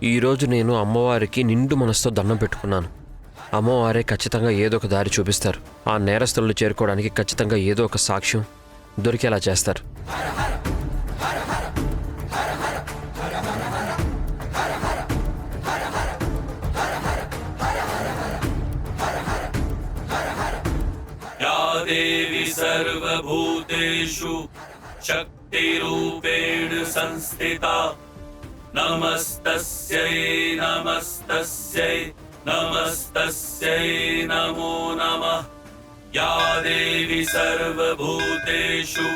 ఈరోజు నేను అమ్మవారికి నిండు మనసుతో దండం పెట్టుకున్నాను. అమ్మవారే ఖచ్చితంగా ఏదో ఒక దారి చూపిస్తారు. ఆ నేరస్తులను చేరుకోవడానికి ఖచ్చితంగా ఏదో ఒక సాక్ష్యం దొరికేలా చేస్తారు. దేవి సర్వభూతేషు శక్తిరూపేణ సంస్థితా నమస్తస్యై నమస్తస్యై నమస్తస్యై నమో నమః. యా దేవి సర్వభూతేషు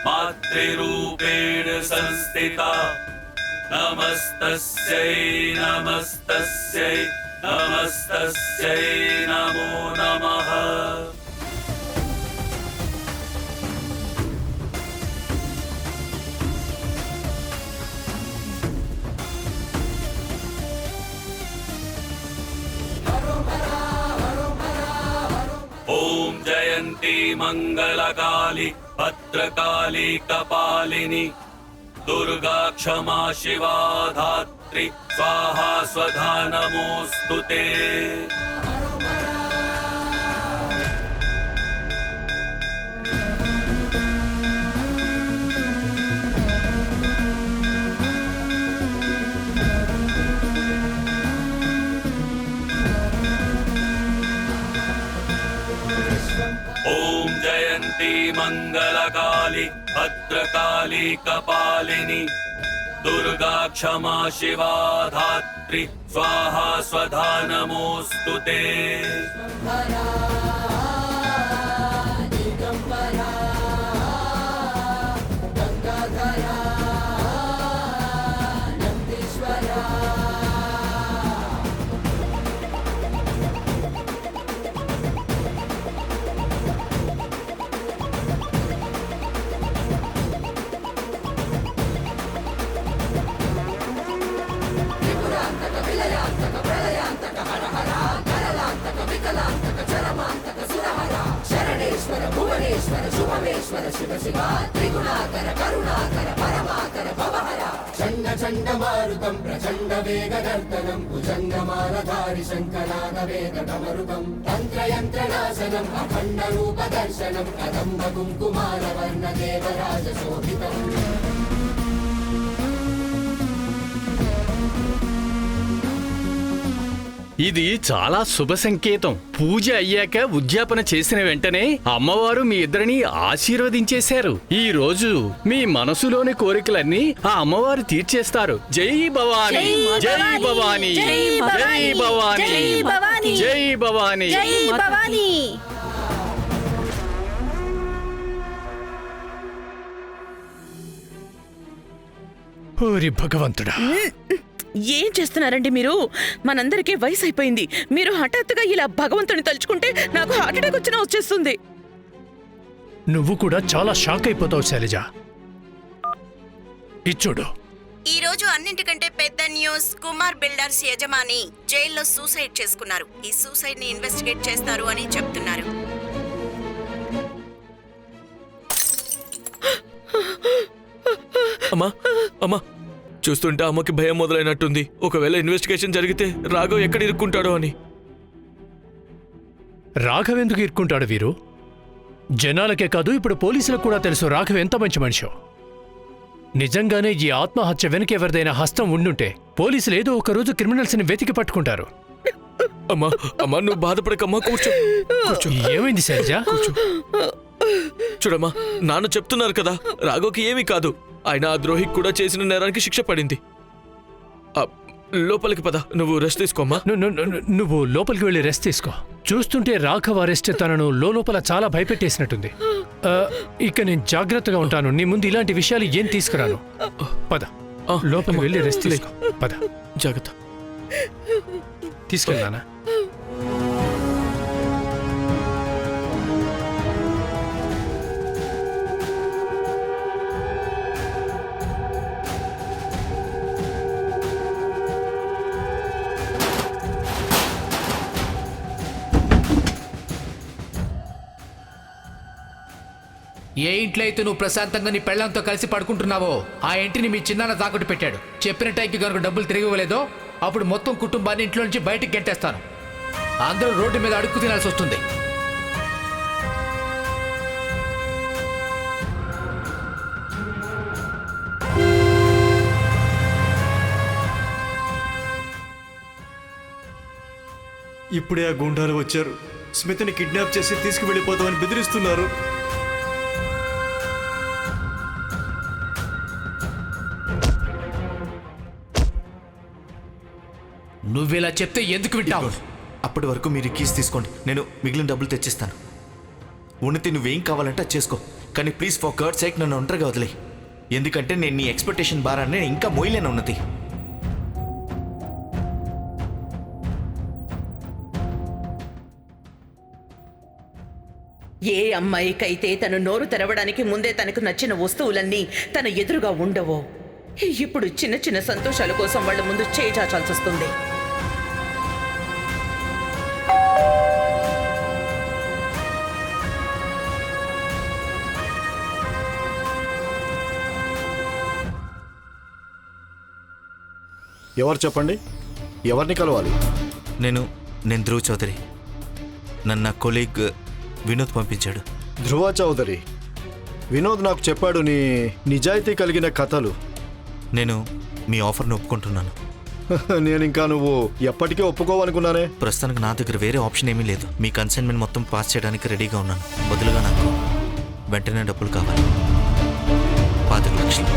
మాతృరూపేణ సంస్థితా నమస్తస్యై నమస్తస్యై నమస్తస్యై నమో నమః. ఓం జయంతి మంగళకాళి భద్రకాళి కపాలిని దుర్గా క్షమా శివా ధాత్రి స్వాహా స్వధా నమోస్తుతే. ఓం జయంతి మంగళకాళి భద్రకాళి కపాలిని దుర్గా క్షమా శివా ధాత్రి స్వాహా స్వధా నమోస్తుతే. భువనేశ్వర శుభమేశ్వర శివ శివ త్రిగుణాకర కరుణాకర పరమాకర భవహర చండ చండ మారుతం ప్రచండ వేగదర్తనం భుజంగమాలధారి శంకరాద వేద కమరుతం తంత్రయంత్ర నాశనం అఖండ రూప దర్శనం కదంబ కుంకుమార వర్ణ దేవరాజ శోభితం. ఇది చాలా శుభ సంకేతం. పూజ అయ్యాక ఉద్యాపన చేసిన వెంటనే అమ్మవారు మీ ఇద్దరిని ఆశీర్వదించేశారు. ఈ రోజు మీ మనసులోని కోరికలన్నీ ఆ అమ్మవారు తీర్చేస్తారు. జై భవానీ, జై భవానీ, జై భవానీ, జై భవానీ, జై భవానీ. ఓరి భగవంతుడా, ఏం చేస్తున్నారండి మీరు? మనందరికీ వయసు అయిపోయింది. మీరు హఠాత్తుగా ఇలా భగవంతుని తలుచుకుంటే నాకు హార్ట్ అటాక్ వచ్చేస్తుంది. నువ్వు కూడా చాలా షాక్ అయిపోతావు శైలజ. ఇచ్చుడు, ఈ రోజు అన్నింటికంటే పెద్ద న్యూస్. కుమార్ బిల్డర్స్ యజమాని జైల్లో సూసైడ్ చేసుకున్నారు. ఈ సూసైడ్ ని ఇన్వెస్టిగేట్ చేస్తారు అని చెప్తున్నారు. అమ్మా అమ్మా, చూస్తుంటే అమ్మకి భయం మొదలైనట్టుంది. ఒకవేళ ఇన్వెస్టిగేషన్ జరిగితే రాఘవ్ ఎక్కడ ఇరుక్కుంటాడో అని. రాఘవ్ ఎందుకు ఇరుక్కుంటాడు వీరు? జనాలకే కాదు, ఇప్పుడు పోలీసులకు కూడా తెలుసు రాఘవ్ ఎంత మంచి మనిషో. నిజంగానే ఈ ఆత్మహత్య వెనుక ఎవరిదైనా హస్తం ఉండుంటే పోలీసులు ఏదో ఒక రోజు క్రిమినల్స్ ని వెతికి పట్టుకుంటారు. అమ్మా అమ్మా, నువ్వు బాధపడకమ్మా, కూర్చో. ఏమైంది శైలజ? కూర్చో. చూడమ్మా, నాన్న చెప్తున్నారు కదా, రాఘవ్కి ఏమీ కాదు. ఆయన ఆ ద్రోహికి కూడా చేసిన నేరానికి శిక్ష పడింది. లోపలికి పద, నువ్వు రెస్ట్ తీసుకోమ్మా. నువ్వు లోపలికి వెళ్ళి రెస్ట్ తీసుకో. చూస్తుంటే రాఘవ్ అరెస్ట్ తనను లోపల చాలా భయపెట్టేసినట్టుంది. ఇక నేను జాగ్రత్తగా ఉంటాను. నీ ముందు ఇలాంటి విషయాలు ఏం తీసుకురాను. పద, లోపలికి వెళ్ళి రెస్ట్ తీసుకో. పద, జాగ్రత్త. తీసుకెళ్ళానా? ఏ ఇంట్లో అయితే నువ్వు ప్రశాంతంగా నీ పెళ్ళంతో కలిసి పడుకుంటున్నావో ఆ ఇంటిని మీ చిన్నాన్న తాకట్టు పెట్టాడు. చెప్పిన టైంకి కనుక డబ్బులు తిరిగి ఇవ్వలేదో అప్పుడు మొత్తం కుటుంబాన్ని ఇంట్లో నుంచి బయటికి గెంటేస్తాను. అందరూ రోడ్డు మీద అడుక్కు తినాల్సి వస్తుంది. ఇప్పుడే ఆ గుండాలు వచ్చారు. స్మితని కిడ్నాప్ చేసి తీసుకువెళ్ళిపోతామని బెదిరిస్తున్నారు. నువ్విలా చెప్తే ఎందుకు వింటావు? అప్పటి వరకు మీరు కీస్ తీసుకోండి, నేను మిగిలిన డబ్బులు తెచ్చిస్తాను. ఉన్నతి నువ్వేం కావాలంటే అది చేసుకో, కానీ ప్లీజ్ ఫర్ గాడ్ సేక్ నన్ను ఒంటరిగా వదిలే. ఎందుకంటే నేను నీ ఎక్స్పెక్టేషన్ భారాన్ని ఇంకా మోయలేను ఉన్నతి. ఏ అమ్మాయికైతే తను నోరు తెరవడానికి ముందే తనకు నచ్చిన వస్తువులన్నీ తన ఎదురుగా ఉండవో ఇప్పుడు చిన్న చిన్న సంతోషాల కోసం వాళ్ళ ముందు చేచాల్సి వస్తుంది. ఎవరు చెప్పండి, ఎవరిని కలవాలి? నేను ధ్రువ్ చౌదరి. నన్ను నా కొలీగ్ వినోద్ పంపించాడు. ధ్రువ చౌదరి, వినోద్ నాకు చెప్పాడు నీ నిజాయితీ కలిగిన కథలు. నేను మీ ఆఫర్ని ఒప్పుకుంటున్నాను. నేను ఇంకా నువ్వు ఎప్పటికీ ఒప్పుకోవాలనుకున్నానే. ప్రస్తుతానికి నా దగ్గర వేరే ఆప్షన్ ఏమీ లేదు. మీ కన్సైన్మెంట్ మొత్తం పాస్ చేయడానికి రెడీగా ఉన్నాను. బదులుగా నాకు వెంటనే డబ్బులు కావాలి. 5 లక్షలు.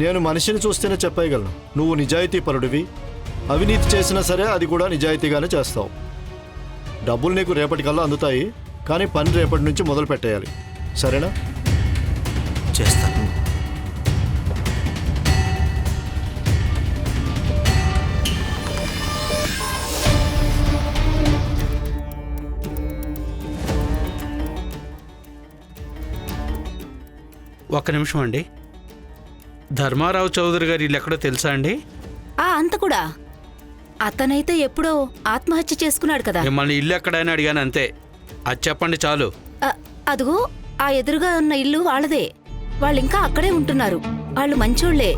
నేను మనిషిని చూస్తేనే చెప్పగలను. నువ్వు నిజాయితీ పరుడివి. అవినీతి చేసినా సరే అది కూడా నిజాయితీగానే చేస్తావు. డబ్బులు నీకు రేపటికల్లా అందుతాయి, కానీ పని రేపటి నుంచి మొదలు పెట్టేయాలి. సరేనా? చేస్తాను. ఒక్క నిమిషం అండి. ధర్మారావు చౌదరి గారు ఇల్లు ఎక్కడో తెలుసా అండి? అంత కూడా అతనైతే ఎప్పుడో ఆత్మహత్య చేసుకున్నాడు కదా. మిమ్మల్ని ఇల్లు ఎక్కడైనా అడిగాను అంతే. అది చెప్పండి చాలు. అదిగో ఆ ఎదురుగా ఉన్న ఇల్లు వాళ్ళదే. వాళ్ళు ఇంకా అక్కడే ఉంటున్నారు. వాళ్ళు మంచోళ్లే.